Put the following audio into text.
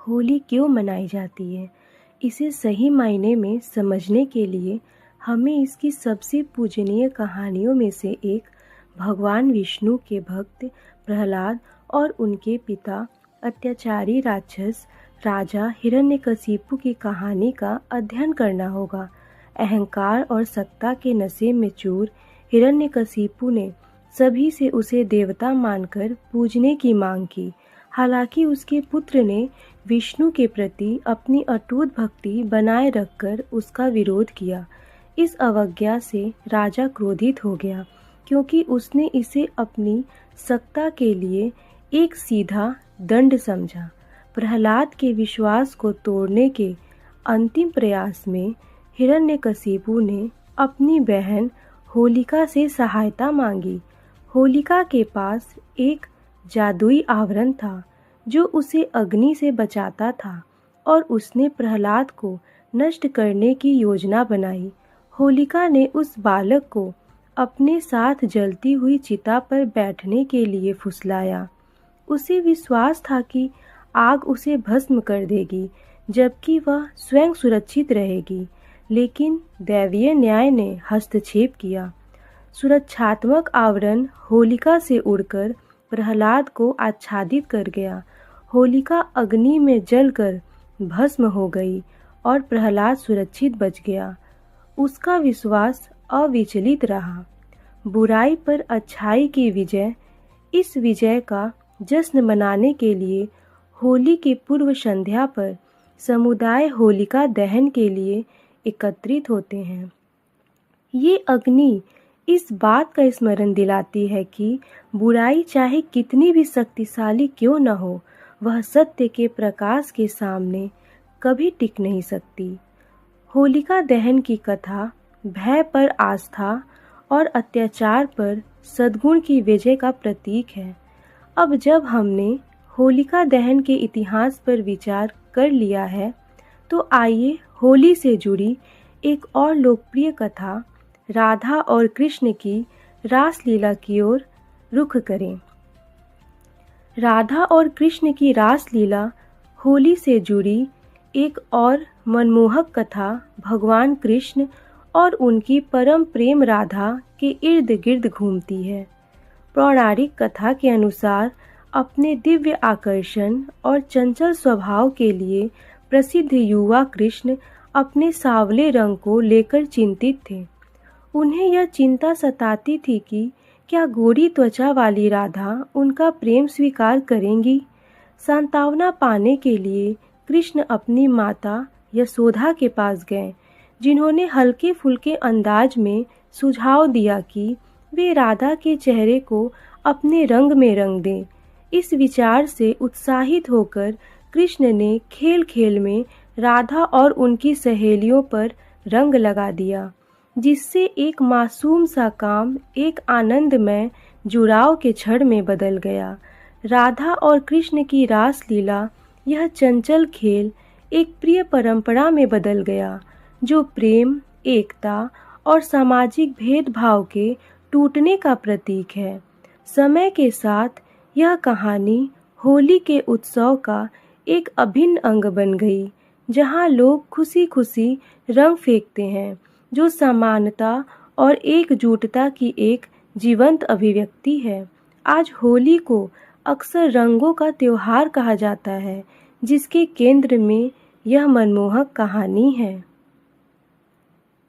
होली क्यों मनाई जाती है, इसे सही मायने में समझने के लिए हमें इसकी सबसे पूजनीय कहानियों में से एक भगवान विष्णु के भक्त प्रहलाद और उनके पिता अत्याचारी राक्षस राजा हिरण्यकशिपु की कहानी का अध्ययन करना होगा। अहंकार और सत्ता के नशे में चूर हिरण्यकशिपु ने सभी से उसे देवता मानकर पूजने की मांग की। हालांकि उसके पुत्र ने विष्णु के प्रति अपनी अटूट भक्ति बनाए रखकर उसका विरोध किया। इस अवज्ञा से राजा क्रोधित हो गया, क्योंकि उसने इसे अपनी सत्ता के लिए एक सीधा दंड समझा। प्रहलाद के विश्वास को तोड़ने के अंतिम प्रयास में हिरण्यकशिपु ने अपनी बहन होलिका से सहायता मांगी। होलिका के पास एक जादुई आवरण था जो उसे अग्नि से बचाता था और उसने प्रहलाद को नष्ट करने की योजना बनाई। होलिका ने उस बालक को अपने साथ जलती हुई चिता पर बैठने के लिए फुसलाया। उसे विश्वास था कि आग उसे भस्म कर देगी, जबकि वह स्वयं सुरक्षित रहेगी। लेकिन दैवीय न्याय ने हस्तक्षेप किया। सुरक्षात्मक आवरण होलिका से उड़कर प्रहलाद को आच्छादित कर गया। होलिका अग्नि में जलकर भस्म हो गई और प्रहलाद सुरक्षित बच गया। उसका विश्वास अविचलित रहा। बुराई पर अच्छाई की विजय। इस विजय का जश्न मनाने के लिए होली की पूर्व संध्या पर समुदाय होलिका दहन के लिए एकत्रित होते हैं। ये अग्नि इस बात का स्मरण दिलाती है कि बुराई चाहे कितनी भी शक्तिशाली क्यों न हो, वह सत्य के प्रकाश के सामने कभी टिक नहीं सकती। होलिका दहन की कथा भय पर आस्था और अत्याचार पर सद्गुण की विजय का प्रतीक है। अब जब हमने होलिका दहन के इतिहास पर विचार कर लिया है, तो आइए होली से जुड़ी एक और लोकप्रिय कथा राधा और कृष्ण की रासलीला की ओर रुख करें। राधा और कृष्ण की रासलीला होली से जुड़ी एक और मनमोहक कथा भगवान कृष्ण और उनकी परम प्रेम राधा के इर्द गिर्द घूमती है। पौराणिक कथा के अनुसार अपने दिव्य आकर्षण और चंचल स्वभाव के लिए प्रसिद्ध युवा कृष्ण अपने सांवले रंग को लेकर चिंतित थे। उन्हें यह चिंता सताती थी कि क्या गोरी त्वचा वाली राधा उनका प्रेम स्वीकार करेंगी। सांत्वना पाने के लिए कृष्ण अपनी माता यशोदा के पास गए, जिन्होंने हल्के फुल्के अंदाज में सुझाव दिया कि वे राधा के चेहरे को अपने रंग में रंग दें। इस विचार से उत्साहित होकर कृष्ण ने खेल खेल में राधा और उनकी सहेलियों पर रंग लगा दिया, जिससे एक मासूम सा काम एक आनंदमय जुड़ाव के क्षण में बदल गया। राधा और कृष्ण की रासलीला, यह चंचल खेल एक प्रिय परंपरा में बदल गया, जो प्रेम, एकता और सामाजिक भेदभाव के टूटने का प्रतीक है। समय के साथ यह कहानी होली के उत्सव का एक अभिन्न अंग बन गई, जहां लोग खुशी खुशी रंग फेंकते हैं, जो समानता और एकजुटता की एक जीवंत अभिव्यक्ति है। आज होली को अक्सर रंगों का त्योहार कहा जाता है, जिसके केंद्र में यह मनमोहक कहानी है।